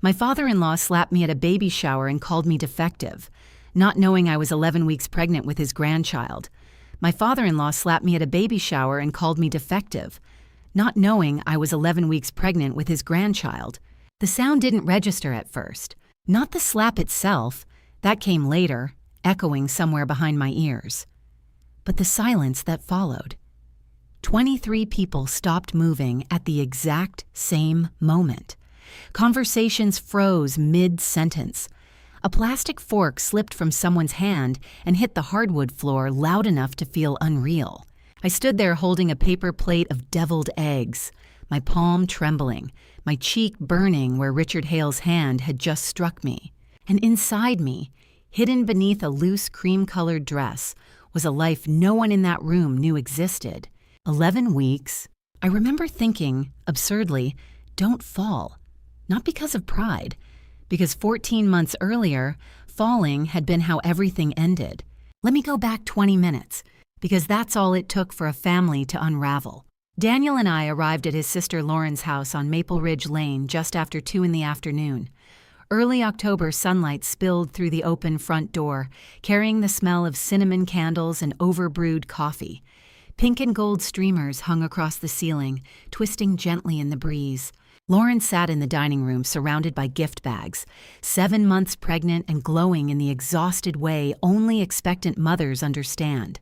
My father-in-law slapped me at a baby shower and called me defective, not knowing I was 11 weeks pregnant with his grandchild. My father-in-law slapped me at a baby shower and called me defective, not knowing I was 11 weeks pregnant with his grandchild. The sound didn't register at first. Not the slap itself, that came later, echoing somewhere behind my ears. But the silence that followed. 23 people stopped moving at the exact same moment. Conversations froze mid-sentence. A plastic fork slipped from someone's hand and hit the hardwood floor loud enough to feel unreal. I stood there holding a paper plate of deviled eggs, my palm trembling, my cheek burning where Richard Hale's hand had just struck me. And inside me, hidden beneath a loose cream-colored dress, was a life no one in that room knew existed. 11 weeks. I remember thinking, absurdly, don't fall. Not because of pride, because 14 months earlier, falling had been how everything ended. Let me go back 20 minutes, because that's all it took for a family to unravel. Daniel and I arrived at his sister Lauren's house on Maple Ridge Lane just after 2 in the afternoon. Early October sunlight spilled through the open front door, carrying the smell of cinnamon candles and overbrewed coffee. Pink and gold streamers hung across the ceiling, twisting gently in the breeze. Lauren sat in the dining room surrounded by gift bags, 7 months pregnant and glowing in the exhausted way only expectant mothers understand.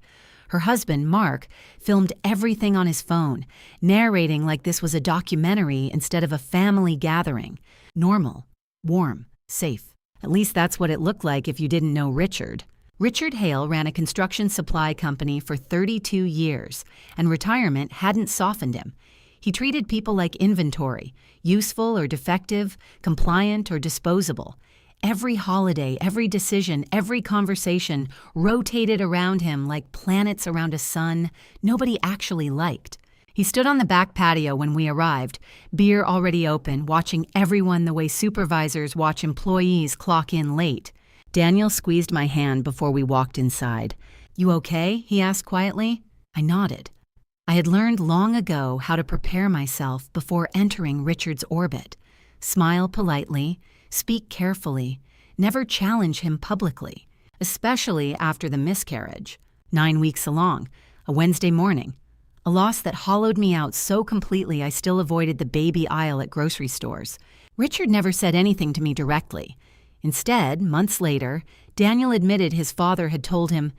Her husband, Mark, filmed everything on his phone, narrating like this was a documentary instead of a family gathering. Normal, warm, safe. At least that's what it looked like if you didn't know Richard. Richard Hale ran a construction supply company for 32 years, and retirement hadn't softened him. He treated people like inventory, useful or defective, compliant or disposable. Every holiday, every decision, every conversation rotated around him like planets around a sun nobody actually liked. He stood on the back patio when we arrived, beer already open, watching everyone the way supervisors watch employees clock in late. Daniel squeezed my hand before we walked inside. "You okay?" he asked quietly. I nodded. I had learned long ago how to prepare myself before entering Richard's orbit. Smile politely, speak carefully, never challenge him publicly, especially after the miscarriage. 9 weeks along, a Wednesday morning. A loss that hollowed me out so completely I still avoided the baby aisle at grocery stores. Richard never said anything to me directly. Instead, months later, Daniel admitted his father had told him,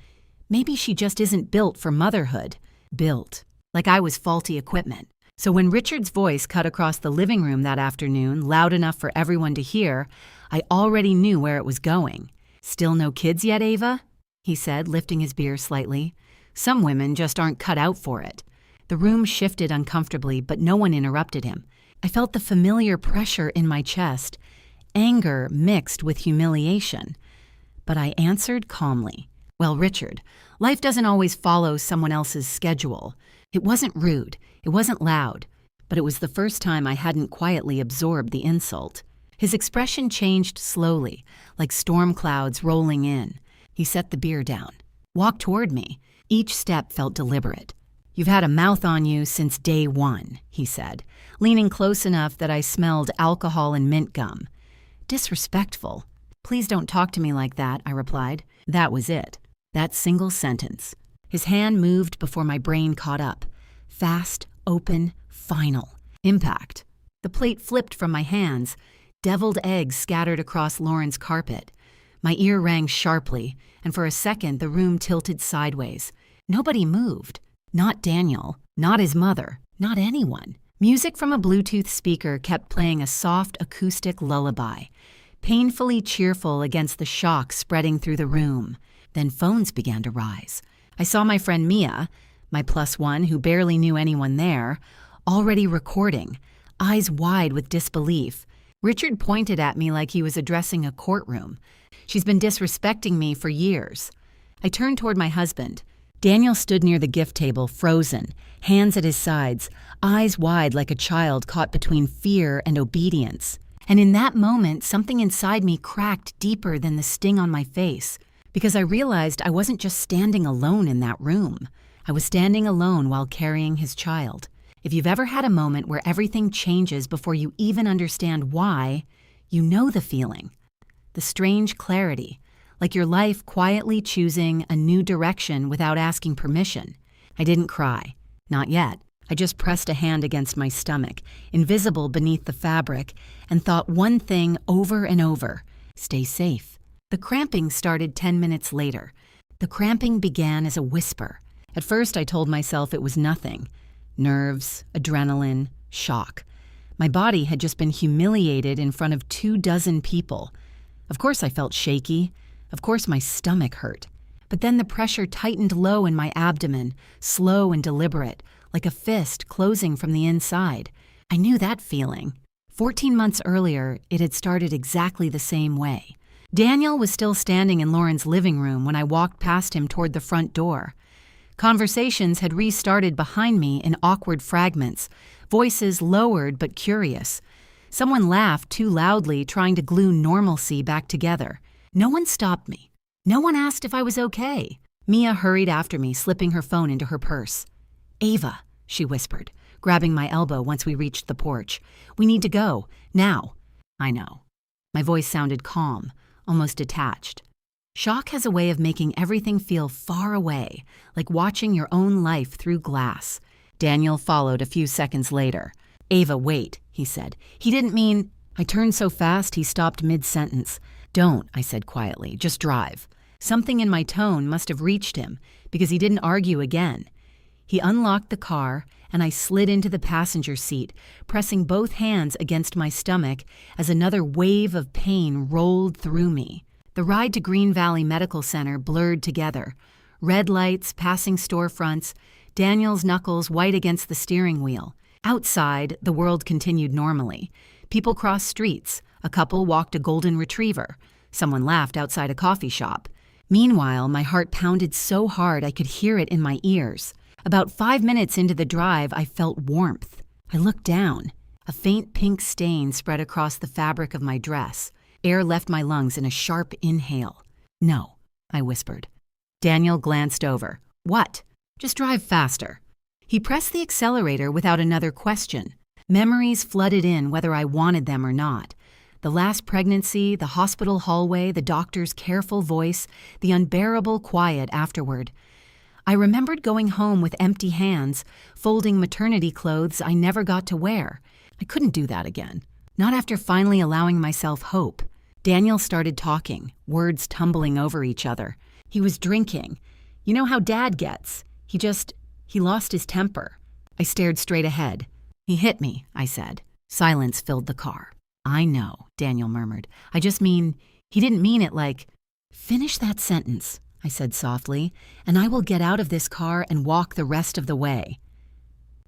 "Maybe she just isn't built for motherhood." Built. Like I was faulty equipment. So when Richard's voice cut across the living room that afternoon, loud enough for everyone to hear, I already knew where it was going. "Still no kids yet, Ava?" he said, lifting his beer slightly. "Some women just aren't cut out for it." The room shifted uncomfortably, but no one interrupted him. I felt the familiar pressure in my chest, anger mixed with humiliation. But I answered calmly. "Well, Richard, life doesn't always follow someone else's schedule." It wasn't rude, it wasn't loud, but it was the first time I hadn't quietly absorbed the insult. His expression changed slowly, like storm clouds rolling in. He set the beer down, walked toward me. Each step felt deliberate. "You've had a mouth on you since day one," he said, leaning close enough that I smelled alcohol and mint gum. "Disrespectful." "Please don't talk to me like that," I replied. That was it. That single sentence. His hand moved before my brain caught up. Fast, open, final. Impact. The plate flipped from my hands. Deviled eggs scattered across Lauren's carpet. My ear rang sharply, and for a second the room tilted sideways. Nobody moved. Not Daniel. Not his mother. Not anyone. Music from a Bluetooth speaker kept playing a soft acoustic lullaby, painfully cheerful against the shock spreading through the room. Then phones began to rise. I saw my friend Mia, my +1 who barely knew anyone there, already recording, eyes wide with disbelief. Richard pointed at me like he was addressing a courtroom. "She's been disrespecting me for years." I turned toward my husband. Daniel stood near the gift table, frozen, hands at his sides, eyes wide like a child caught between fear and obedience. And in that moment, something inside me cracked deeper than the sting on my face. Because I realized I wasn't just standing alone in that room. I was standing alone while carrying his child. If you've ever had a moment where everything changes before you even understand why, You know the feeling. The strange clarity, like your life quietly choosing a new direction without asking permission. I didn't cry. Not yet. I just pressed a hand against my stomach, invisible beneath the fabric, and thought one thing over and over: stay safe. The cramping started 10 minutes later. The cramping began as a whisper. At first, I told myself it was nothing. Nerves, adrenaline, shock. My body had just been humiliated in front of 24 people. Of course I felt shaky. Of course my stomach hurt. But then the pressure tightened low in my abdomen, slow and deliberate, like a fist closing from the inside. I knew that feeling. 14 months earlier, it had started exactly the same way. Daniel was still standing in Lauren's living room when I walked past him toward the front door. Conversations had restarted behind me in awkward fragments, voices lowered but curious. Someone laughed too loudly, trying to glue normalcy back together. No one stopped me. No one asked if I was okay. Mia hurried after me, slipping her phone into her purse. "Ava," she whispered, grabbing my elbow once we reached the porch. "We need to go. Now." "I know." My voice sounded calm, almost detached. Shock has a way of making everything feel far away, like watching your own life through glass. Daniel followed a few seconds later. "Ava, wait," he said. "He didn't mean—" I turned so fast he stopped mid-sentence. "Don't," I said quietly. "Just drive." Something in my tone must have reached him, because he didn't argue again. He unlocked the car, and I slid into the passenger seat, pressing both hands against my stomach as another wave of pain rolled through me. The ride to Green Valley Medical Center blurred together. Red lights, passing storefronts, Daniel's knuckles white against the steering wheel. Outside, the world continued normally. People crossed streets. A couple walked a golden retriever. Someone laughed outside a coffee shop. Meanwhile, my heart pounded so hard I could hear it in my ears. About 5 minutes into the drive, I felt warmth. I looked down. A faint pink stain spread across the fabric of my dress. Air left my lungs in a sharp inhale. "No," I whispered. Daniel glanced over. "What?" "Just drive faster." He pressed the accelerator without another question. Memories flooded in whether I wanted them or not. The last pregnancy, the hospital hallway, the doctor's careful voice, the unbearable quiet afterward. I remembered going home with empty hands, folding maternity clothes I never got to wear. I couldn't do that again. Not after finally allowing myself hope. Daniel started talking, words tumbling over each other. He was drinking. You know how Dad gets. He lost his temper. I stared straight ahead. "He hit me," I said. Silence filled the car. "I know," Daniel murmured. "I just mean, he didn't mean it like—" "Finish that sentence," I said softly, "and I will get out of this car and walk the rest of the way."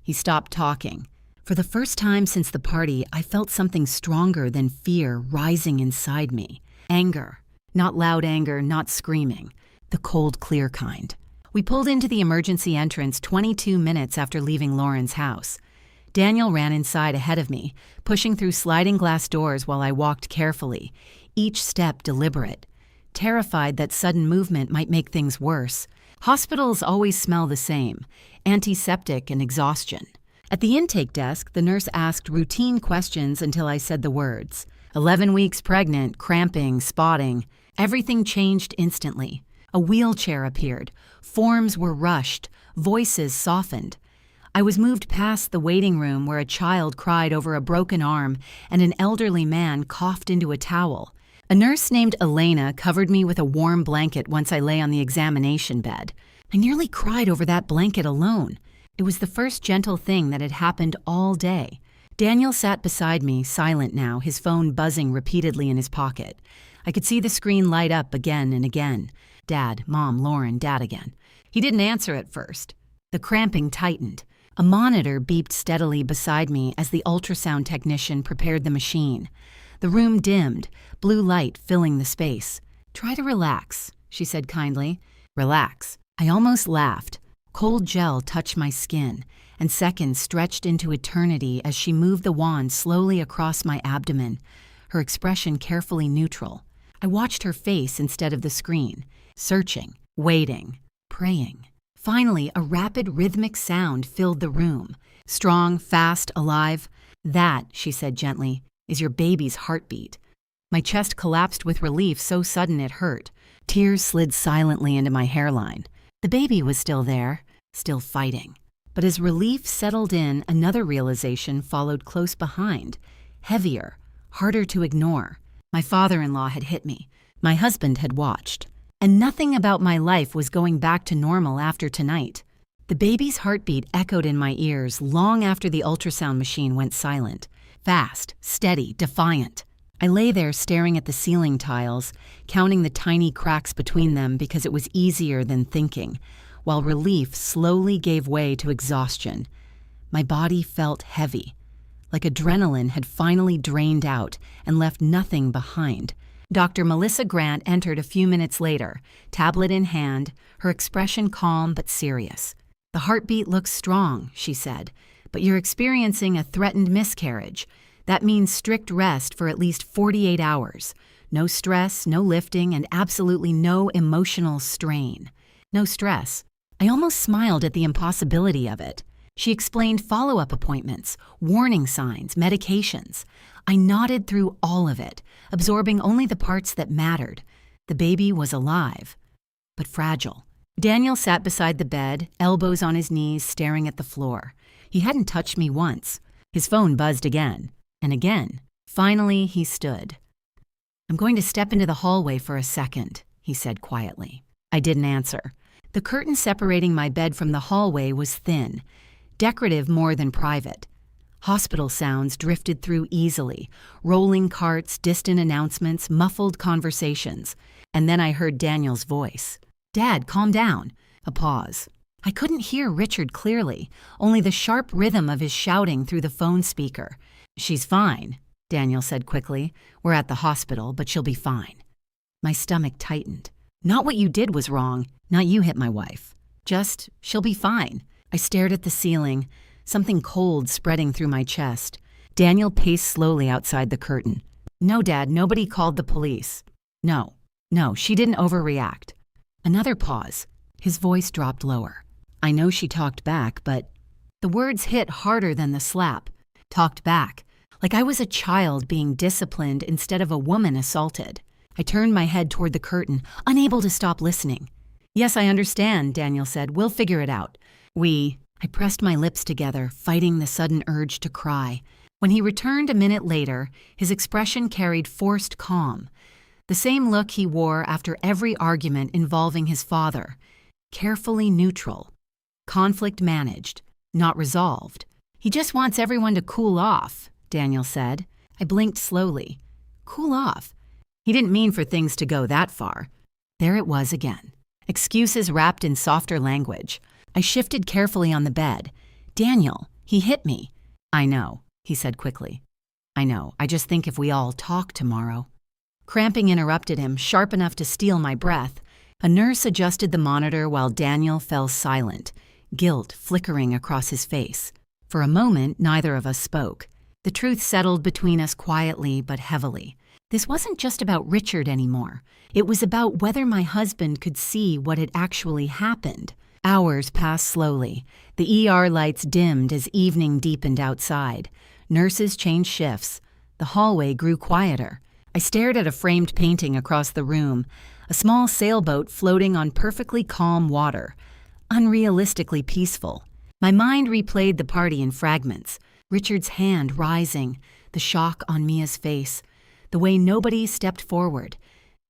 He stopped talking. For the first time since the party, I felt something stronger than fear rising inside me. Anger. Not loud anger, not screaming. The cold, clear kind. We pulled into the emergency entrance 22 minutes after leaving Lauren's house. Daniel ran inside ahead of me, pushing through sliding glass doors while I walked carefully, each step deliberate. Terrified that sudden movement might make things worse. Hospitals always smell the same: antiseptic and exhaustion. At the intake desk, the nurse asked routine questions until I said the words. 11 weeks pregnant, cramping, spotting. Everything changed instantly. A wheelchair appeared. Forms were rushed. Voices softened. I was moved past the waiting room where a child cried over a broken arm and an elderly man coughed into a towel. A nurse named Elena covered me with a warm blanket once I lay on the examination bed. I nearly cried over that blanket alone. It was the first gentle thing that had happened all day. Daniel sat beside me, silent now, his phone buzzing repeatedly in his pocket. I could see the screen light up again and again. Dad, Mom, Lauren, Dad again. He didn't answer at first. The cramping tightened. A monitor beeped steadily beside me as the ultrasound technician prepared the machine. The room dimmed, blue light filling the space. "Try to relax," she said kindly. "Relax." I almost laughed. Cold gel touched my skin, and seconds stretched into eternity as she moved the wand slowly across my abdomen, her expression carefully neutral. I watched her face instead of the screen, searching, waiting, praying. Finally, a rapid rhythmic sound filled the room. Strong, fast, alive. "That," she said gently, "is your baby's heartbeat." My chest collapsed with relief so sudden it hurt. Tears slid silently into my hairline. The baby was still there, still fighting. But as relief settled in, another realization followed close behind. Heavier, harder to ignore. My father-in-law had hit me. My husband had watched. And nothing about my life was going back to normal after tonight. The baby's heartbeat echoed in my ears long after the ultrasound machine went silent. Fast, steady, defiant. I lay there staring at the ceiling tiles, counting the tiny cracks between them because it was easier than thinking, while relief slowly gave way to exhaustion. My body felt heavy, like adrenaline had finally drained out and left nothing behind. Dr. Melissa Grant entered a few minutes later, tablet in hand, her expression calm but serious. "The heartbeat looks strong," she said, "but you're experiencing a threatened miscarriage. That means strict rest for at least 48 hours. No stress, no lifting, and absolutely no emotional strain." No stress. I almost smiled at the impossibility of it. She explained follow-up appointments, warning signs, medications. I nodded through all of it, absorbing only the parts that mattered. The baby was alive, but fragile. Daniel sat beside the bed, elbows on his knees, staring at the floor. He hadn't touched me once. His phone buzzed again, and again. Finally, he stood. "I'm going to step into the hallway for a second," he said quietly. I didn't answer. The curtain separating my bed from the hallway was thin, decorative more than private. Hospital sounds drifted through easily, rolling carts, distant announcements, muffled conversations. And then I heard Daniel's voice. "Dad, calm down." A pause. I couldn't hear Richard clearly, only the sharp rhythm of his shouting through the phone speaker. "She's fine," Daniel said quickly. "We're at the hospital, but she'll be fine." My stomach tightened. "Not what you did was wrong. Not you hit my wife. Just, she'll be fine." I stared at the ceiling, something cold spreading through my chest. Daniel paced slowly outside the curtain. "No, Dad, nobody called the police." No, she didn't overreact." Another pause. His voice dropped lower. "I know she talked back, but..." The words hit harder than the slap. Talked back. Like I was a child being disciplined instead of a woman assaulted. I turned my head toward the curtain, unable to stop listening. "Yes, I understand," Daniel said. "We'll figure it out." I pressed my lips together, fighting the sudden urge to cry. When he returned a minute later, his expression carried forced calm. The same look he wore after every argument involving his father. Carefully neutral. Conflict managed, not resolved. "He just wants everyone to cool off," Daniel said. I blinked slowly. Cool off? He didn't mean for things to go that far. There it was again. Excuses wrapped in softer language. I shifted carefully on the bed. "Daniel, he hit me." "I know," he said quickly. "I know. I just think if we all talk tomorrow." Cramping interrupted him, sharp enough to steal my breath. A nurse adjusted the monitor while Daniel fell silent, guilt flickering across his face. For a moment, neither of us spoke. The truth settled between us quietly but heavily. This wasn't just about Richard anymore. It was about whether my husband could see what had actually happened. Hours passed slowly. The ER lights dimmed as evening deepened outside. Nurses changed shifts. The hallway grew quieter. I stared at a framed painting across the room, a small sailboat floating on perfectly calm water. Unrealistically peaceful. My mind replayed the party in fragments. Richard's hand rising, the shock on Mia's face, the way nobody stepped forward.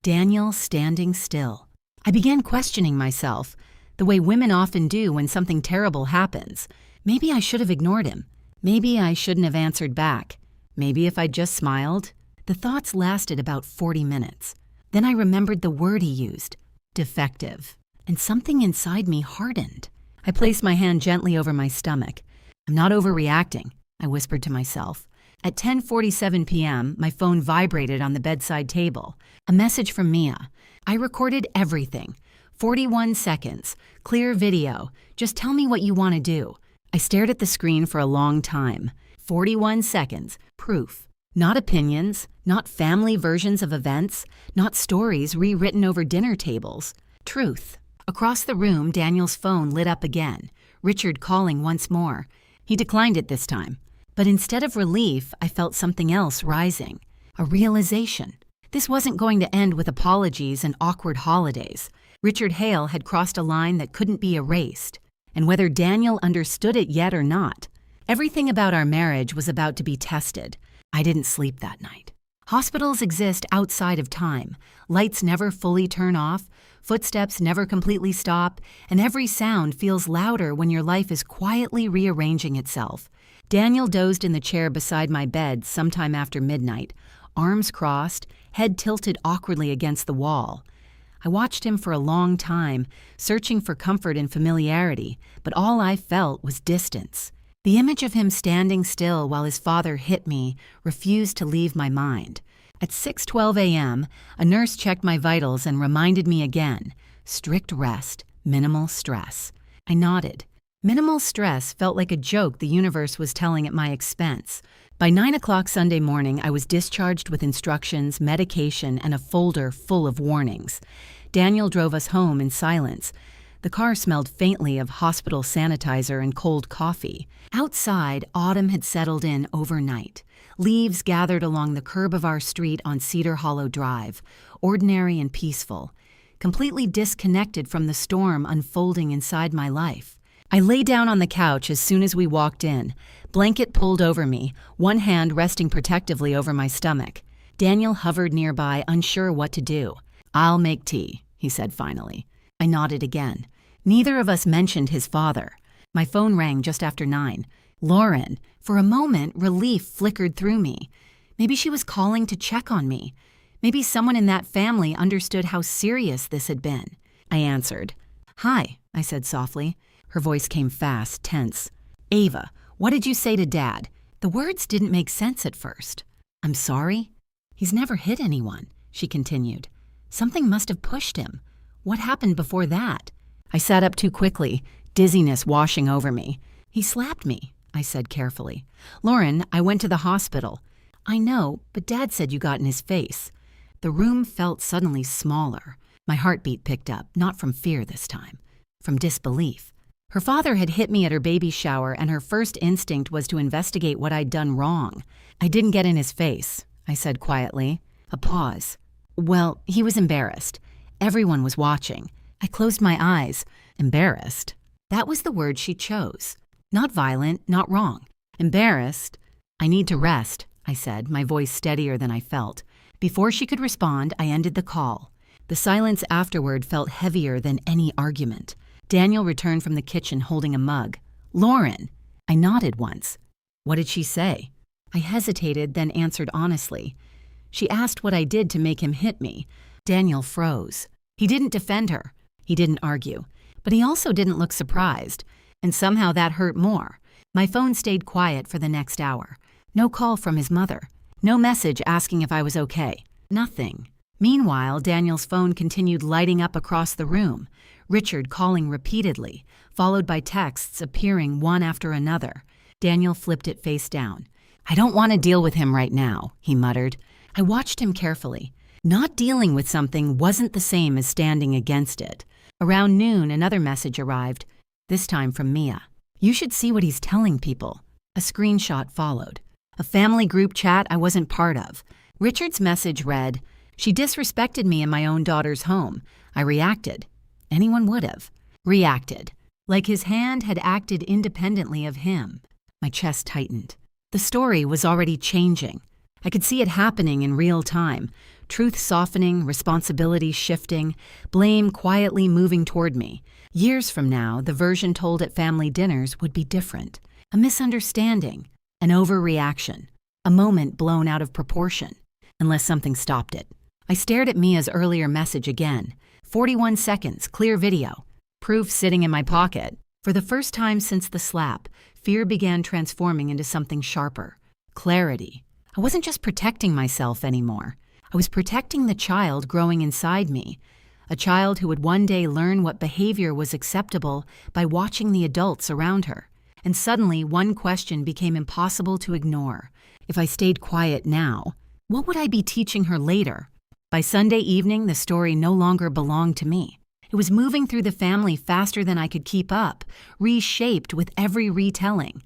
Daniel standing still. I began questioning myself, the way women often do when something terrible happens. Maybe I should have ignored him. Maybe I shouldn't have answered back. Maybe if I'd just smiled. The thoughts lasted about 40 minutes. Then I remembered the word he used, defective, and something inside me hardened. I placed my hand gently over my stomach. "I'm not overreacting," I whispered to myself. At 10:47 p.m., my phone vibrated on the bedside table. A message from Mia. I recorded everything. 41 seconds. Clear video. Just tell me what you want to do. I stared at the screen for a long time. 41 seconds. Proof. Not opinions, not family versions of events, not stories rewritten over dinner tables. Truth. Across the room, Daniel's phone lit up again. Richard calling once more. He declined it this time. But instead of relief, I felt something else rising. A realization. This wasn't going to end with apologies and awkward holidays. Richard Hale had crossed a line that couldn't be erased, and whether Daniel understood it yet or not, everything about our marriage was about to be tested. I didn't sleep that night. Hospitals exist outside of time. Lights never fully turn off, footsteps never completely stop, and every sound feels louder when your life is quietly rearranging itself. Daniel dozed in the chair beside my bed sometime after midnight, arms crossed, head tilted awkwardly against the wall. I watched him for a long time, searching for comfort and familiarity, but all I felt was distance. The image of him standing still while his father hit me refused to leave my mind. At 6:12 a.m., a nurse checked my vitals and reminded me again, strict rest, minimal stress. I nodded. Minimal stress felt like a joke the universe was telling at my expense. By 9 o'clock Sunday morning, I was discharged with instructions, medication, and a folder full of warnings. Daniel drove us home in silence. The car smelled faintly of hospital sanitizer and cold coffee. Outside, autumn had settled in overnight. Leaves gathered along the curb of our street on Cedar Hollow Drive, ordinary and peaceful, completely disconnected from the storm unfolding inside my life. I lay down on the couch as soon as we walked in, blanket pulled over me, one hand resting protectively over my stomach. Daniel hovered nearby, unsure what to do. "I'll make tea," he said finally. I nodded again. Neither of us mentioned his father. My phone rang just after 9. Lauren. For a moment, relief flickered through me. Maybe she was calling to check on me. Maybe someone in that family understood how serious this had been. I answered. "Hi," I said softly. Her voice came fast, tense. "Ava, what did you say to Dad?" The words didn't make sense at first. "I'm sorry?" "He's never hit anyone," she continued. "Something must have pushed him. What happened before that?" I sat up too quickly, dizziness washing over me. "He slapped me," I said carefully. "Lauren, I went to the hospital." "I know, but Dad said you got in his face." The room felt suddenly smaller. My heartbeat picked up, not from fear this time, from disbelief. Her father had hit me at her baby shower, and her first instinct was to investigate what I'd done wrong. "I didn't get in his face," I said quietly. A pause. "Well, he was embarrassed. Everyone was watching." I closed my eyes. Embarrassed? That was the word she chose. Not violent, not wrong. Embarrassed. "I need to rest," I said, my voice steadier than I felt. Before she could respond, I ended the call. The silence afterward felt heavier than any argument. Daniel returned from the kitchen holding a mug. "Lauren!" I nodded once. "What did she say?" I hesitated, then answered honestly. "She asked what I did to make him hit me." Daniel froze. He didn't defend her. He didn't argue. But he also didn't look surprised. And somehow that hurt more. My phone stayed quiet for the next hour. No call from his mother. No message asking if I was okay. Nothing. Meanwhile, Daniel's phone continued lighting up across the room. Richard calling repeatedly, followed by texts appearing one after another. Daniel flipped it face down. "I don't want to deal with him right now," he muttered. I watched him carefully. Not dealing with something wasn't the same as standing against it. Around noon, another message arrived, this time from Mia. "You should see what he's telling people." A screenshot followed. A family group chat I wasn't part of. Richard's message read, "She disrespected me in my own daughter's home. I reacted." Anyone would have. Reacted. Like his hand had acted independently of him. My chest tightened. The story was already changing. I could see it happening in real time. Truth softening, responsibility shifting, blame quietly moving toward me. Years from now, the version told at family dinners would be different. A misunderstanding, an overreaction, a moment blown out of proportion, unless something stopped it. I stared at Mia's earlier message again. 41 seconds, clear video. Proof sitting in my pocket. For the first time since the slap, fear began transforming into something sharper. Clarity. I wasn't just protecting myself anymore. I was protecting the child growing inside me, a child who would one day learn what behavior was acceptable by watching the adults around her. And suddenly, one question became impossible to ignore. If I stayed quiet now, what would I be teaching her later? By Sunday evening, the story no longer belonged to me. It was moving through the family faster than I could keep up, reshaped with every retelling.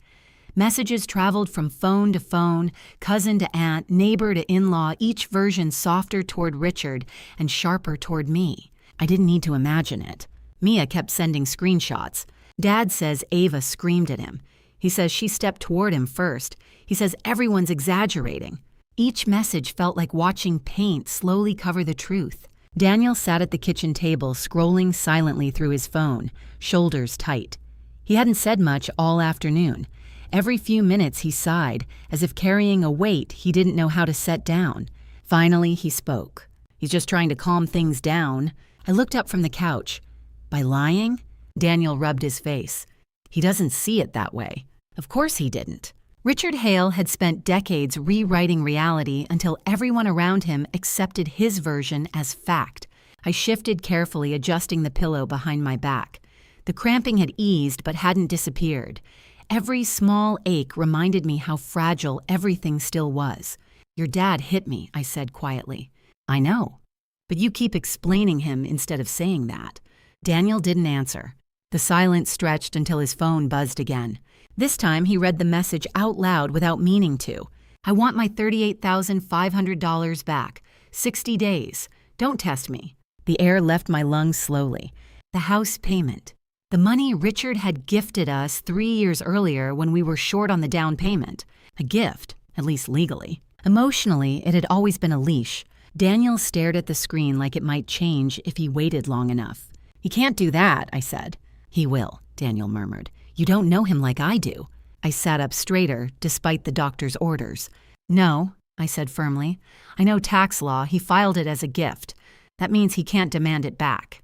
Messages traveled from phone to phone, cousin to aunt, neighbor to in-law, each version softer toward Richard and sharper toward me. I didn't need to imagine it. Mia kept sending screenshots. Dad says Ava screamed at him. He says she stepped toward him first. He says everyone's exaggerating. Each message felt like watching paint slowly cover the truth. Daniel sat at the kitchen table, scrolling silently through his phone, shoulders tight. He hadn't said much all afternoon. Every few minutes he sighed, as if carrying a weight he didn't know how to set down. Finally, he spoke. He's just trying to calm things down. I looked up from the couch. By lying? Daniel rubbed his face. He doesn't see it that way. Of course he didn't. Richard Hale had spent decades rewriting reality until everyone around him accepted his version as fact. I shifted carefully, adjusting the pillow behind my back. The cramping had eased but hadn't disappeared. Every small ache reminded me how fragile everything still was. Your dad hit me, I said quietly. I know. But you keep explaining him instead of saying that. Daniel didn't answer. The silence stretched until his phone buzzed again. This time he read the message out loud without meaning to. I want my $38,500 back. 60 days. Don't test me. The air left my lungs slowly. The house payment. The money Richard had gifted us 3 years earlier when we were short on the down payment. A gift, at least legally. Emotionally, it had always been a leash. Daniel stared at the screen like it might change if he waited long enough. He can't do that, I said. He will, Daniel murmured. You don't know him like I do. I sat up straighter, despite the doctor's orders. No, I said firmly. I know tax law. He filed it as a gift. That means he can't demand it back.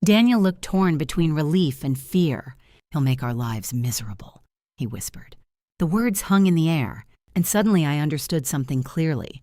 Daniel looked torn between relief and fear. He'll make our lives miserable, he whispered. The words hung in the air, and suddenly I understood something clearly.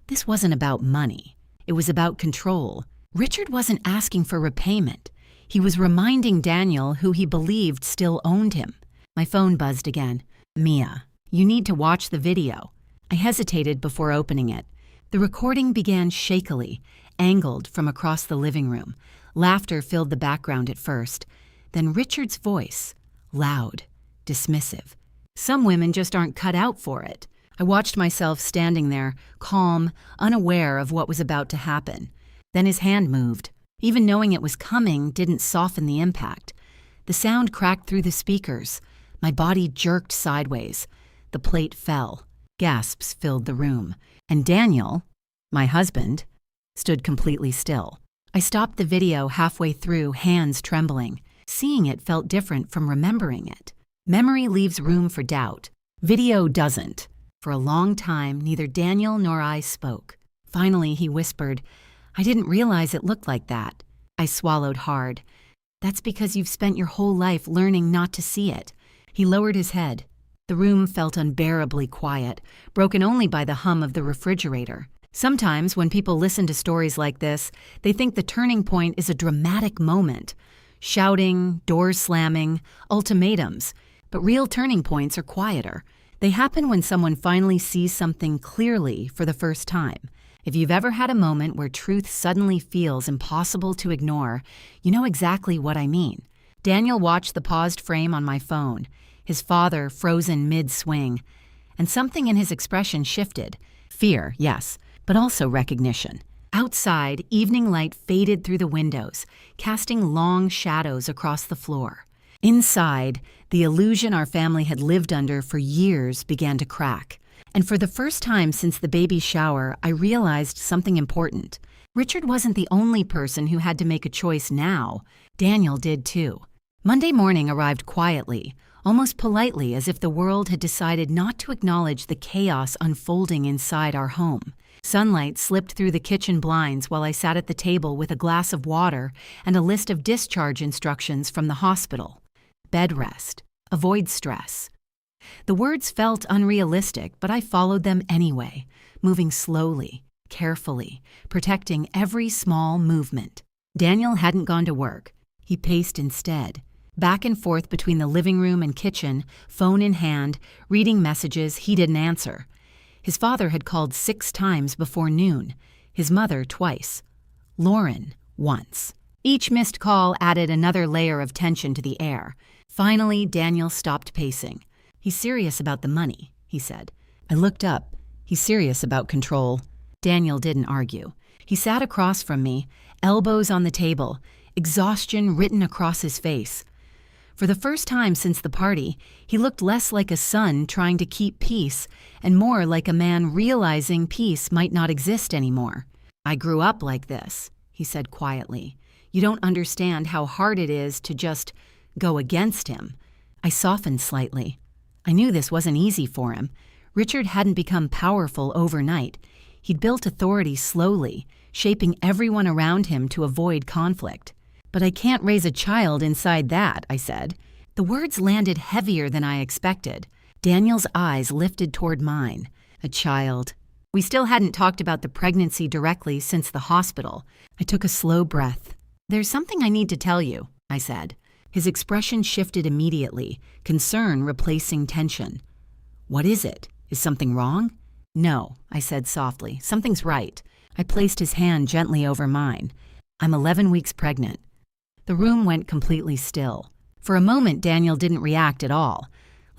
This wasn't about money. It was about control. Richard wasn't asking for repayment. He was reminding Daniel who he believed still owned him. My phone buzzed again. Mia, you need to watch the video. I hesitated before opening it. The recording began shakily, angled from across the living room. Laughter filled the background at first. Then Richard's voice, loud, dismissive. Some women just aren't cut out for it. I watched myself standing there, calm, unaware of what was about to happen. Then his hand moved. Even knowing it was coming didn't soften the impact. The sound cracked through the speakers. My body jerked sideways. The plate fell. Gasps filled the room. And Daniel, my husband, stood completely still. I stopped the video halfway through, hands trembling. Seeing it felt different from remembering it. Memory leaves room for doubt. Video doesn't. For a long time, neither Daniel nor I spoke. Finally, he whispered, I didn't realize it looked like that. I swallowed hard. That's because you've spent your whole life learning not to see it. He lowered his head. The room felt unbearably quiet, broken only by the hum of the refrigerator. Sometimes when people listen to stories like this, they think the turning point is a dramatic moment. Shouting, doors slamming, ultimatums. But real turning points are quieter. They happen when someone finally sees something clearly for the first time. If you've ever had a moment where truth suddenly feels impossible to ignore, you know exactly what I mean. Daniel watched the paused frame on my phone, his father frozen mid-swing, and something in his expression shifted. Fear, yes, but also recognition. Outside, evening light faded through the windows, casting long shadows across the floor. Inside, the illusion our family had lived under for years began to crack. And for the first time since the baby shower, I realized something important. Richard wasn't the only person who had to make a choice now. Daniel did too. Monday morning arrived quietly, almost politely, as if the world had decided not to acknowledge the chaos unfolding inside our home. Sunlight slipped through the kitchen blinds while I sat at the table with a glass of water and a list of discharge instructions from the hospital. Bed rest. Avoid stress. The words felt unrealistic, but I followed them anyway, moving slowly, carefully, protecting every small movement. Daniel hadn't gone to work. He paced instead, back and forth between the living room and kitchen, phone in hand, reading messages he didn't answer. His father had called 6 times before noon, his mother twice, Lauren once. Each missed call added another layer of tension to the air. Finally, Daniel stopped pacing. He's serious about the money, he said. I looked up. He's serious about control. Daniel didn't argue. He sat across from me, elbows on the table, exhaustion written across his face. For the first time since the party, he looked less like a son trying to keep peace and more like a man realizing peace might not exist anymore. I grew up like this, he said quietly. You don't understand how hard it is to just go against him. I softened slightly. I knew this wasn't easy for him. Richard hadn't become powerful overnight. He'd built authority slowly, shaping everyone around him to avoid conflict. But I can't raise a child inside that, I said. The words landed heavier than I expected. Daniel's eyes lifted toward mine. A child. We still hadn't talked about the pregnancy directly since the hospital. I took a slow breath. There's something I need to tell you, I said. His expression shifted immediately, concern replacing tension. What is it? Is something wrong? No, I said softly. Something's right. I placed his hand gently over mine. I'm 11 weeks pregnant. The room went completely still. For a moment, Daniel didn't react at all,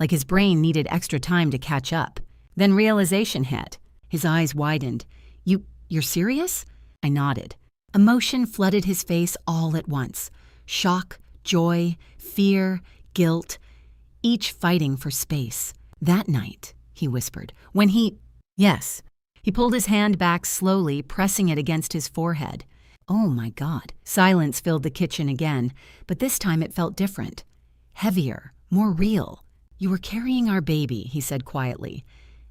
like his brain needed extra time to catch up. Then realization hit. His eyes widened. You're serious? I nodded. Emotion flooded his face all at once. Shock, joy, fear, guilt, each fighting for space. That night, he whispered, when he... Yes. He pulled his hand back slowly, pressing it against his forehead. Oh my God. Silence filled the kitchen again, but this time it felt different. Heavier, more real. You were carrying our baby, he said quietly,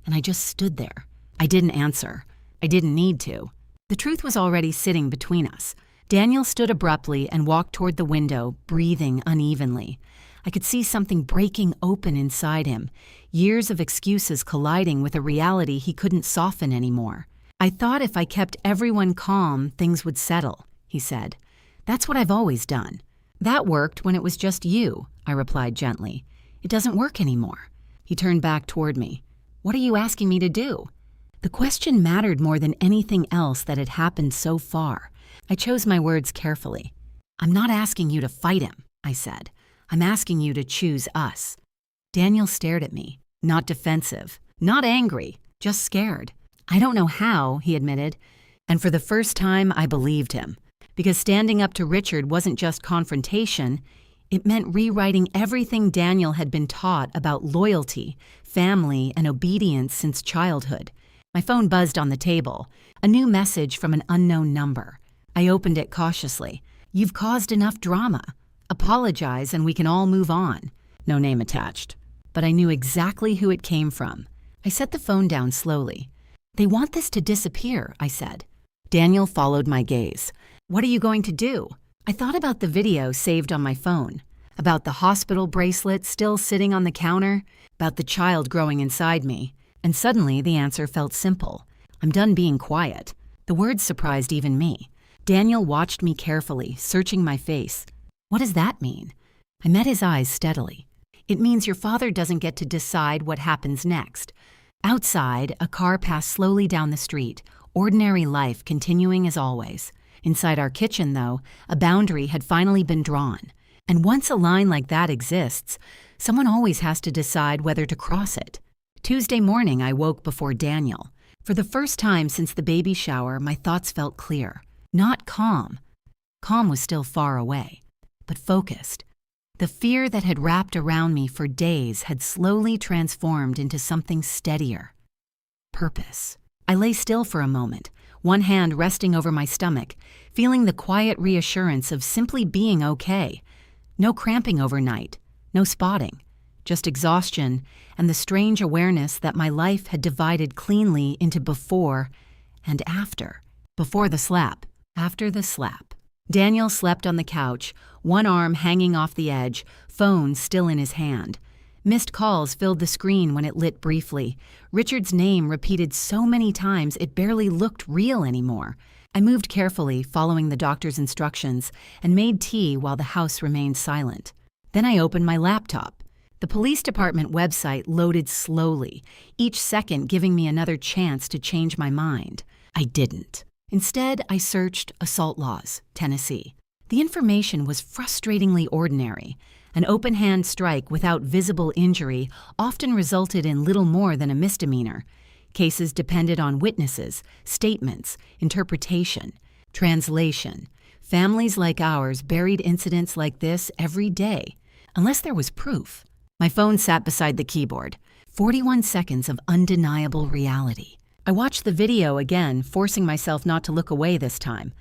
and I just stood there. I didn't answer. I didn't need to. The truth was already sitting between us. Daniel stood abruptly and walked toward the window, breathing unevenly. I could see something breaking open inside him, years of excuses colliding with a reality he couldn't soften anymore. I thought if I kept everyone calm, things would settle, he said. That's what I've always done. That worked when it was just you, I replied gently. It doesn't work anymore. He turned back toward me. What are you asking me to do? The question mattered more than anything else that had happened so far. I chose my words carefully. I'm not asking you to fight him, I said. I'm asking you to choose us. Daniel stared at me, not defensive, not angry, just scared. I don't know how, he admitted, and for the first time I believed him, because standing up to Richard wasn't just confrontation, it meant rewriting everything Daniel had been taught about loyalty, family, and obedience since childhood. My phone buzzed on the table, a new message from an unknown number. I opened it cautiously. You've caused enough drama. Apologize and we can all move on. No name attached. But I knew exactly who it came from. I set the phone down slowly. They want this to disappear, I said. Daniel followed my gaze. What are you going to do? I thought about the video saved on my phone, about the hospital bracelet still sitting on the counter, about the child growing inside me, and suddenly the answer felt simple. I'm done being quiet. The words surprised even me. Daniel watched me carefully, searching my face. What does that mean? I met his eyes steadily. It means your father doesn't get to decide what happens next. Outside, a car passed slowly down the street, ordinary life continuing as always. Inside our kitchen, though, a boundary had finally been drawn. And once a line like that exists, someone always has to decide whether to cross it. Tuesday morning, I woke before Daniel. For the first time since the baby shower, my thoughts felt clear. Not calm. Calm was still far away, but focused. The fear that had wrapped around me for days had slowly transformed into something steadier. Purpose. I lay still for a moment, one hand resting over my stomach, feeling the quiet reassurance of simply being okay. No cramping overnight, no spotting, just exhaustion and the strange awareness that my life had divided cleanly into before and after. Before the slap, after the slap. Daniel slept on the couch, one arm hanging off the edge, phone still in his hand. Missed calls filled the screen when it lit briefly. Richard's name repeated so many times it barely looked real anymore. I moved carefully, following the doctor's instructions, and made tea while the house remained silent. Then I opened my laptop. The police department website loaded slowly, each second giving me another chance to change my mind. I didn't. Instead, I searched assault laws, Tennessee. The information was frustratingly ordinary. An open-hand strike without visible injury often resulted in little more than a misdemeanor. Cases depended on witnesses, statements, interpretation, translation. Families like ours buried incidents like this every day, unless there was proof. My phone sat beside the keyboard. 41 seconds of undeniable reality. I watched the video again, forcing myself not to look away this time.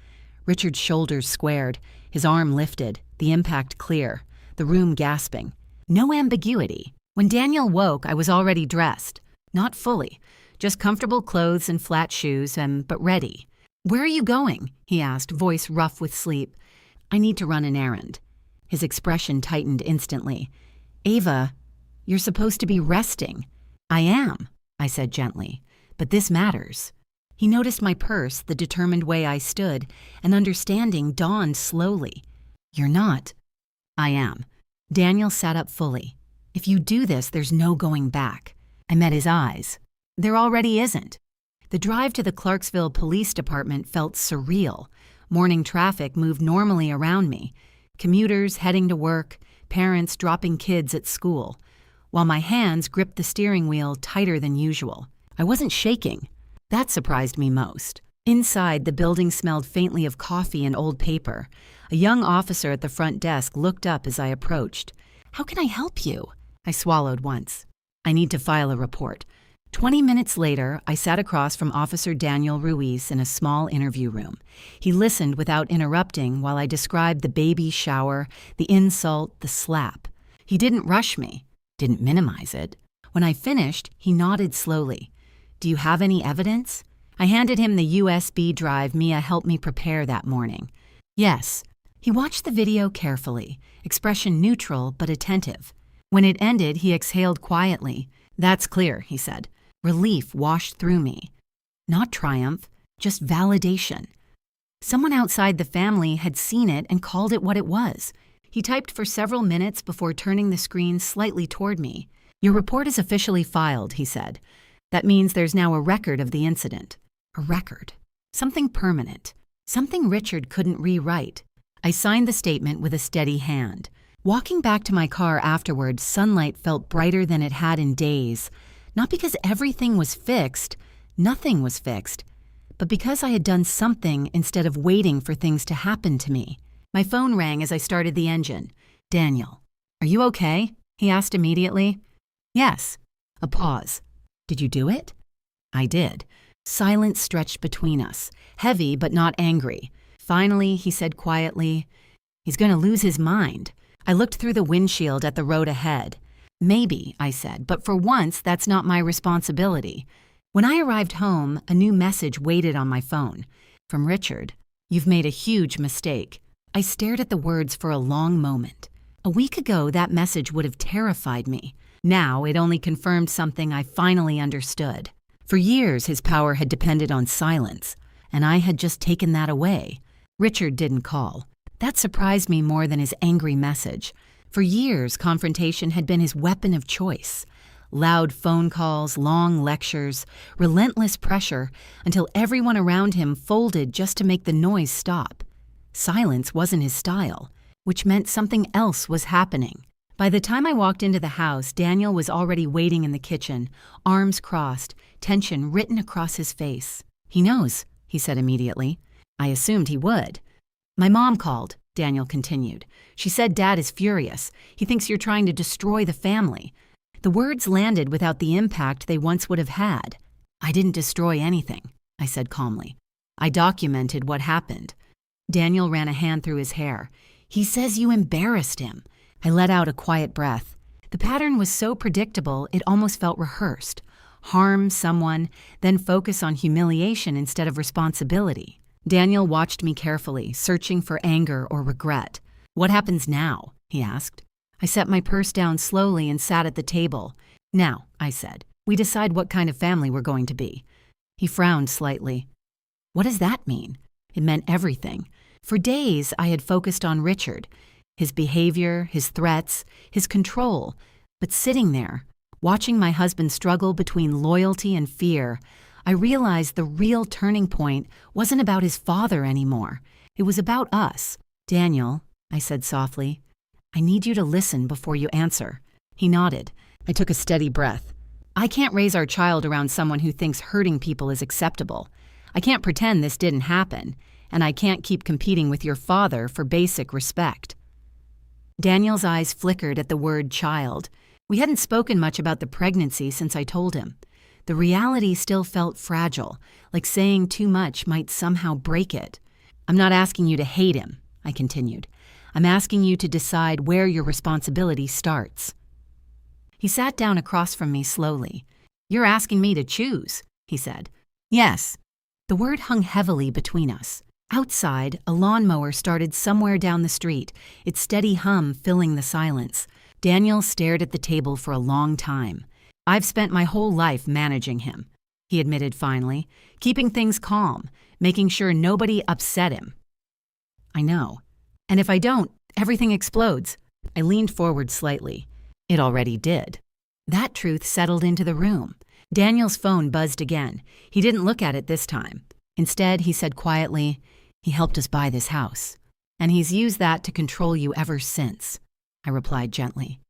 Richard's shoulders squared, his arm lifted, the impact clear, the room gasping. No ambiguity. When Daniel woke, I was already dressed. Not fully, just comfortable clothes and flat shoes, but ready. "Where are you going?" he asked, voice rough with sleep. "I need to run an errand." His expression tightened instantly. "Ava, you're supposed to be resting." "I am," I said gently, "but this matters." He noticed my purse, the determined way I stood, and understanding dawned slowly. "You're not." "I am." Daniel sat up fully. "If you do this, there's no going back." I met his eyes. "There already isn't." The drive to the Clarksville Police Department felt surreal. Morning traffic moved normally around me. Commuters heading to work, parents dropping kids at school, while my hands gripped the steering wheel tighter than usual. I wasn't shaking. That surprised me most. Inside, the building smelled faintly of coffee and old paper. A young officer at the front desk looked up as I approached. "How can I help you?" I swallowed once. "I need to file a report." 20 minutes later, I sat across from Officer Daniel Ruiz in a small interview room. He listened without interrupting while I described the baby shower, the insult, the slap. He didn't rush me, didn't minimize it. When I finished, he nodded slowly. "Do you have any evidence?" I handed him the USB drive Mia helped me prepare that morning. "Yes." He watched the video carefully, expression neutral but attentive. When it ended, he exhaled quietly. "That's clear," he said. Relief washed through me. Not triumph, just validation. Someone outside the family had seen it and called it what it was. He typed for several minutes before turning the screen slightly toward me. "Your report is officially filed," he said. "That means there's now a record of the incident." A record. Something permanent. Something Richard couldn't rewrite. I signed the statement with a steady hand. Walking back to my car afterward, sunlight felt brighter than it had in days. Not because everything was fixed, nothing was fixed, but because I had done something instead of waiting for things to happen to me. My phone rang as I started the engine. "Daniel, are you okay?" he asked immediately. "Yes." A pause. "Did you do it?" I did. Silence stretched between us, heavy but not angry. Finally, he said quietly, "He's going to lose his mind." I looked through the windshield at the road ahead. "Maybe," I said, "but for once, that's not my responsibility." When I arrived home, a new message waited on my phone. From Richard. "You've made a huge mistake." I stared at the words for a long moment. A week ago, that message would have terrified me. Now, it only confirmed something I finally understood. For years, his power had depended on silence, and I had just taken that away. Richard didn't call. That surprised me more than his angry message. For years, confrontation had been his weapon of choice. Loud phone calls, long lectures, relentless pressure, until everyone around him folded just to make the noise stop. Silence wasn't his style, which meant something else was happening. By the time I walked into the house, Daniel was already waiting in the kitchen, arms crossed, tension written across his face. "He knows," he said immediately. I assumed he would. "My mom called," Daniel continued. "She said Dad is furious. He thinks you're trying to destroy the family." The words landed without the impact they once would have had. "I didn't destroy anything," I said calmly. "I documented what happened." Daniel ran a hand through his hair. "He says you embarrassed him." I let out a quiet breath. The pattern was so predictable it almost felt rehearsed. Harm someone, then focus on humiliation instead of responsibility. Daniel watched me carefully, searching for anger or regret. "What happens now?" he asked. I set my purse down slowly and sat at the table. "Now," I said, "we decide what kind of family we're going to be." He frowned slightly. "What does that mean?" It meant everything. For days, I had focused on Richard, his behavior, his threats, his control. But sitting there, watching my husband struggle between loyalty and fear, I realized the real turning point wasn't about his father anymore. It was about us. "Daniel," I said softly, I need you to listen before you answer. He nodded. I took a steady breath. I can't raise our child around someone who thinks hurting people is acceptable. I can't pretend this didn't happen, and I can't keep competing with your father for basic respect. Daniel's eyes flickered at the word child. We hadn't spoken much about the pregnancy since I told him. The reality still felt fragile, like saying too much might somehow break it. I'm not asking you to hate him, I continued. I'm asking you to decide where your responsibility starts. He sat down across from me slowly. You're asking me to choose, he said. Yes. The word hung heavily between us. Outside, a lawnmower started somewhere down the street, its steady hum filling the silence. Daniel stared at the table for a long time. I've spent my whole life managing him, he admitted finally, keeping things calm, making sure nobody upset him. I know. And if I don't, everything explodes. I leaned forward slightly. It already did. That truth settled into the room. Daniel's phone buzzed again. He didn't look at it this time. Instead, he said quietly, he helped us buy this house. And he's used that to control you ever since, I replied gently.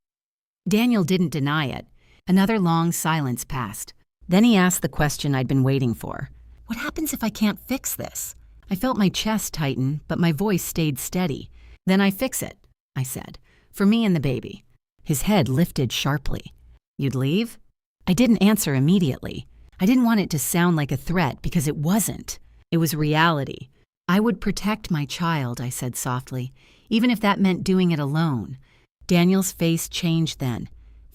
Daniel didn't deny it. Another long silence passed. Then he asked the question I'd been waiting for. What happens if I can't fix this? I felt my chest tighten, but my voice stayed steady. Then I fix it, I said, for me and the baby. His head lifted sharply. You'd leave? I didn't answer immediately. I didn't want it to sound like a threat because it wasn't. It was reality. I would protect my child, I said softly, even if that meant doing it alone. Daniel's face changed then,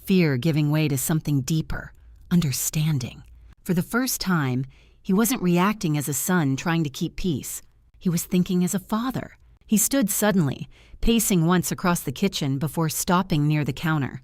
fear giving way to something deeper, understanding. For the first time, he wasn't reacting as a son trying to keep peace. He was thinking as a father. He stood suddenly, pacing once across the kitchen before stopping near the counter.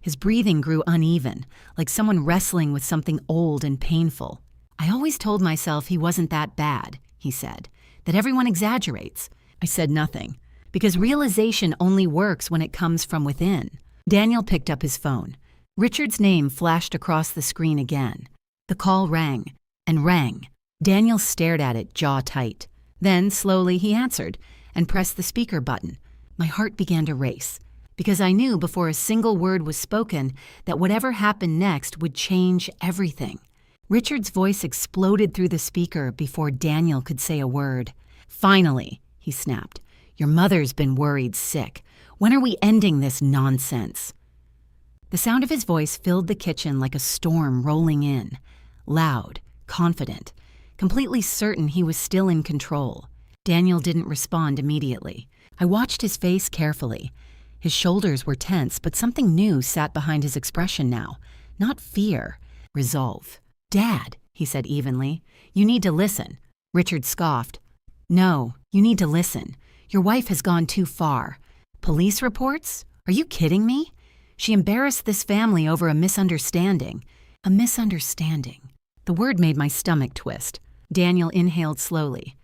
His breathing grew uneven, like someone wrestling with something old and painful. I always told myself he wasn't that bad, he said, that everyone exaggerates. I said nothing, because realization only works when it comes from within. Daniel picked up his phone. Richard's name flashed across the screen again. The call rang, and rang. Daniel stared at it, jaw tight. Then, slowly, he answered and pressed the speaker button. My heart began to race, because I knew before a single word was spoken that whatever happened next would change everything. Richard's voice exploded through the speaker before Daniel could say a word. Finally, he snapped. Your mother's been worried sick. When are we ending this nonsense? The sound of his voice filled the kitchen like a storm rolling in. Loud, confident, completely certain he was still in control. Daniel didn't respond immediately. I watched his face carefully. His shoulders were tense, but something new sat behind his expression now. Not fear, resolve. Dad, he said evenly, you need to listen. Richard scoffed. No, you need to listen. Your wife has gone too far. Police reports? Are you kidding me? She embarrassed this family over a misunderstanding. A misunderstanding. The word made my stomach twist. Daniel inhaled slowly.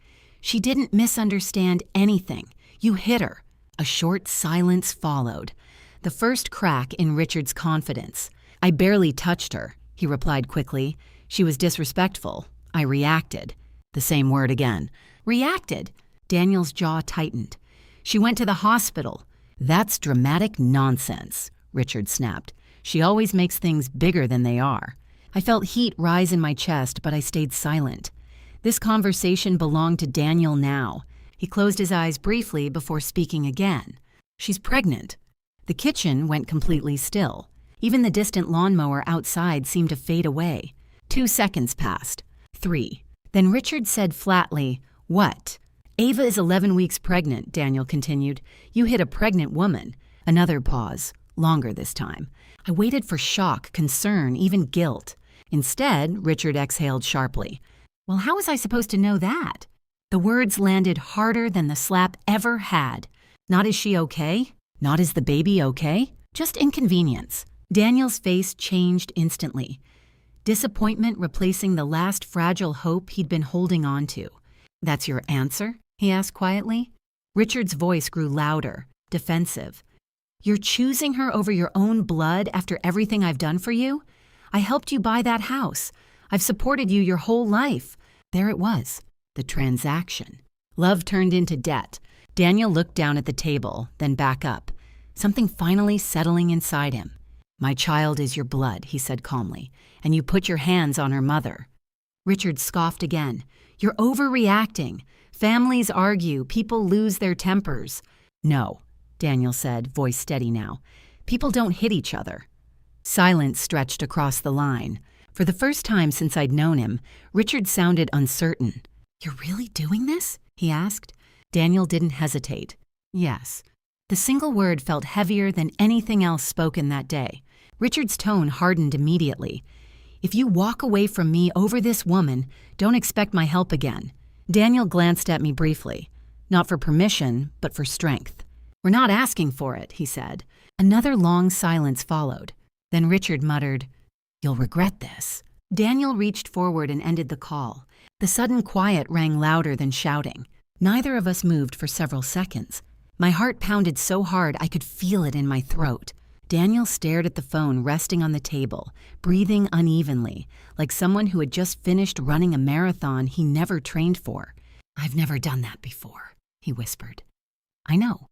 She didn't misunderstand anything. You hit her. A short silence followed. The first crack in Richard's confidence. I barely touched her, he replied quickly. She was disrespectful. I reacted. The same word again. Reacted. Daniel's jaw tightened. She went to the hospital. That's dramatic nonsense, Richard snapped. She always makes things bigger than they are. I felt heat rise in my chest, but I stayed silent. This conversation belonged to Daniel now. He closed his eyes briefly before speaking again. She's pregnant. The kitchen went completely still. Even the distant lawnmower outside seemed to fade away. 2 seconds passed. 3. Then Richard said flatly, What? Ava is 11 weeks pregnant, Daniel continued. You hit a pregnant woman. Another pause. Longer this time. I waited for shock, concern, even guilt. Instead, Richard exhaled sharply. Well, how was I supposed to know that? The words landed harder than the slap ever had. Not is she okay? Not is the baby okay? Just inconvenience. Daniel's face changed instantly. Disappointment replacing the last fragile hope he'd been holding on to. That's your answer? He asked quietly. Richard's voice grew louder, defensive. You're choosing her over your own blood after everything I've done for you? I helped you buy that house. I've supported you your whole life. There it was, the transaction. Love turned into debt. Daniel looked down at the table, then back up. something finally settling inside him. "My child is your blood," he said calmly, "and you put your hands on her mother." Richard scoffed again. "You're overreacting. Families argue, people lose their tempers." "No," Daniel said, voice steady now. "People don't hit each other." Silence stretched across the line. For the first time since I'd known him, Richard sounded uncertain. "You're really doing this?" he asked. Daniel didn't hesitate. "Yes." The single word felt heavier than anything else spoken that day. Richard's tone hardened immediately. "If you walk away from me over this woman, don't expect my help again." Daniel glanced at me briefly. Not for permission, but for strength. "We're not asking for it," he said. Another long silence followed. Then Richard muttered, "You'll regret this." Daniel reached forward and ended the call. The sudden quiet rang louder than shouting. Neither of us moved for several seconds. My heart pounded so hard I could feel it in my throat. Daniel stared at the phone resting on the table, breathing unevenly, like someone who had just finished running a marathon he never trained for. "I've never done that before," he whispered. "I know."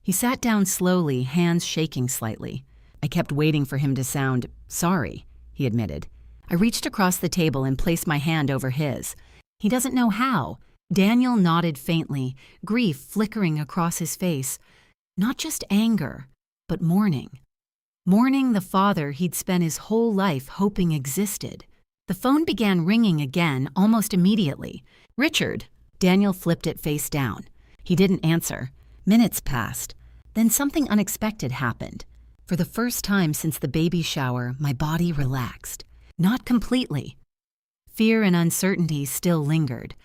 He sat down slowly, hands shaking slightly. I kept waiting for him to sound sorry, he admitted. I reached across the table and placed my hand over his. "He doesn't know how." Daniel nodded faintly, grief flickering across his face. Not just anger, but mourning. Mourning the father he'd spent his whole life hoping existed. The phone began ringing again almost immediately. "Richard." Daniel flipped it face down. He didn't answer. Minutes passed. Then something unexpected happened. For the first time since the baby shower, my body relaxed. Not completely. Fear and uncertainty still lingered,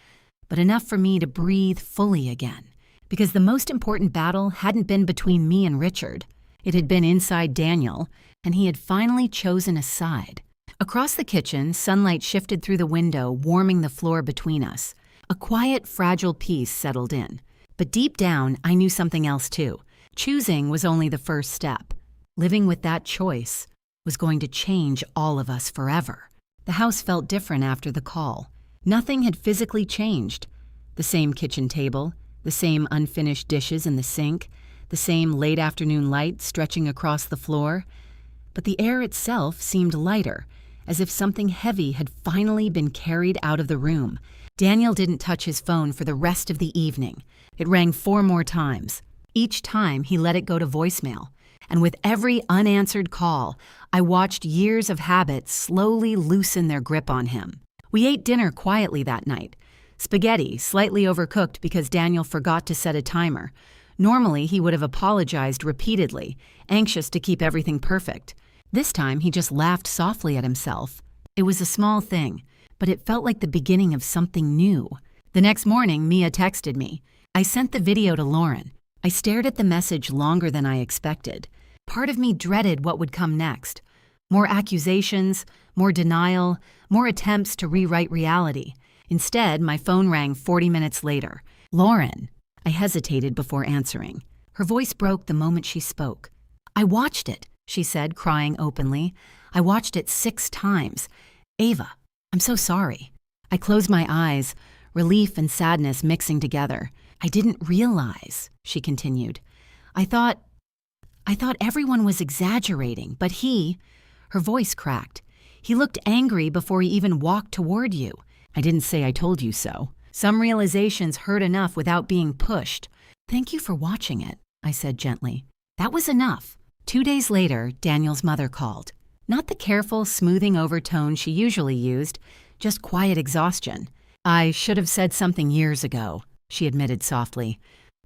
but enough for me to breathe fully again. Because the most important battle hadn't been between me and Richard. It had been inside Daniel, and he had finally chosen a side. Across the kitchen, sunlight shifted through the window, warming the floor between us. A quiet, fragile peace settled in. But deep down, I knew something else too. Choosing was only the first step. Living with that choice was going to change all of us forever. The house felt different after the call. Nothing had physically changed. The same kitchen table, the same unfinished dishes in the sink, the same late afternoon light stretching across the floor. But the air itself seemed lighter, as if something heavy had finally been carried out of the room. Daniel didn't touch his phone for the rest of the evening. It rang 4 more times. Each time he let it go to voicemail. And with every unanswered call, I watched years of habit slowly loosen their grip on him. We ate dinner quietly that night. Spaghetti, slightly overcooked because Daniel forgot to set a timer. Normally, he would have apologized repeatedly, anxious to keep everything perfect. This time, he just laughed softly at himself. It was a small thing, but it felt like the beginning of something new. The next morning, Mia texted me. I sent the video to Lauren. I stared at the message longer than I expected. Part of me dreaded what would come next. More accusations, more denial, more attempts to rewrite reality. Instead, my phone rang 40 minutes later. "Lauren." I hesitated before answering. Her voice broke the moment she spoke. "I watched it," she said, crying openly. "I watched it 6 times. Ava, I'm so sorry." I closed my eyes, relief and sadness mixing together. "I didn't realize," she continued. I thought everyone was exaggerating, but her voice cracked. "He looked angry before he even walked toward you. I didn't say I told you so. Some realizations hurt enough without being pushed." "Thank you for watching it," I said gently. That was enough. 2 days later, Daniel's mother called. Not the careful, smoothing over tone she usually used, just quiet exhaustion. "I should have said something years ago," she admitted softly.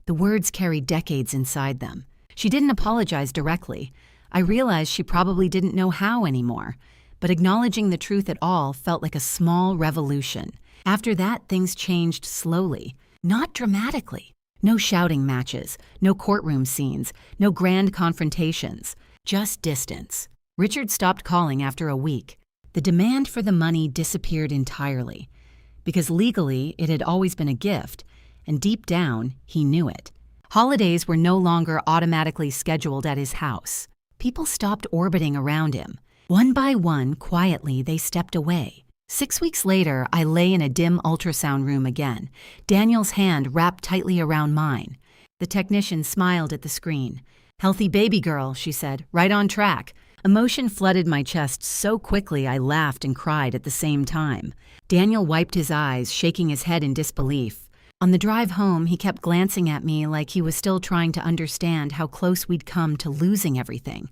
The words carried decades inside them. She didn't apologize directly. I realized she probably didn't know how anymore. But acknowledging the truth at all felt like a small revolution. After that, things changed slowly, not dramatically. No shouting matches, no courtroom scenes, no grand confrontations, just distance. Richard stopped calling after a week. The demand for the money disappeared entirely. Because legally, it had always been a gift, and deep down, he knew it. Holidays were no longer automatically scheduled at his house. People stopped orbiting around him. One by one, quietly, they stepped away. 6 weeks later, I lay in a dim ultrasound room again, Daniel's hand wrapped tightly around mine. The technician smiled at the screen. "Healthy baby girl," she said, "right on track." Emotion flooded my chest so quickly I laughed and cried at the same time. Daniel wiped his eyes, shaking his head in disbelief. On the drive home, he kept glancing at me like he was still trying to understand how close we'd come to losing everything.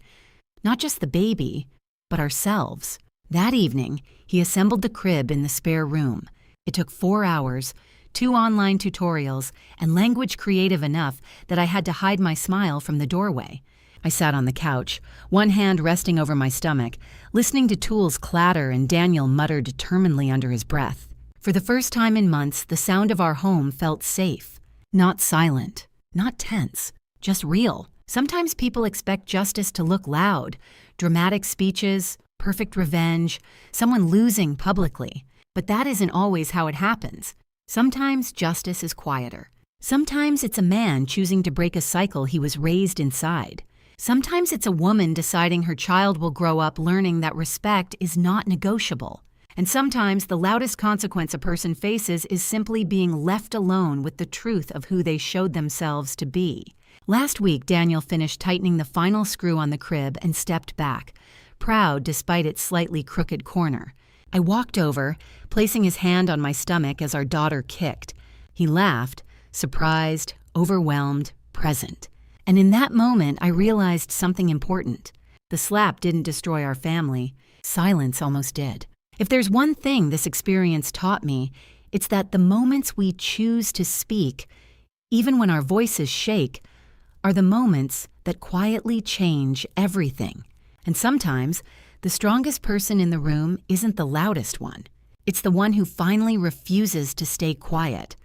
Not just the baby, but ourselves. That evening, he assembled the crib in the spare room. It took 4 hours, 2 online tutorials, and language creative enough that I had to hide my smile from the doorway. I sat on the couch, one hand resting over my stomach, listening to tools clatter and Daniel mutter determinedly under his breath. For the first time in months, the sound of our home felt safe. Not silent, not tense, just real. Sometimes people expect justice to look loud, dramatic speeches, perfect revenge, someone losing publicly. But that isn't always how it happens. Sometimes justice is quieter. Sometimes it's a man choosing to break a cycle he was raised inside. Sometimes it's a woman deciding her child will grow up learning that respect is not negotiable. And sometimes the loudest consequence a person faces is simply being left alone with the truth of who they showed themselves to be. Last week, Daniel finished tightening the final screw on the crib and stepped back, proud despite its slightly crooked corner. I walked over, placing his hand on my stomach as our daughter kicked. He laughed, surprised, overwhelmed, present. And in that moment, I realized something important. The slap didn't destroy our family. Silence almost did. If there's one thing this experience taught me, it's that the moments we choose to speak, even when our voices shake, are the moments that quietly change everything. And sometimes, the strongest person in the room isn't the loudest one. It's the one who finally refuses to stay quiet.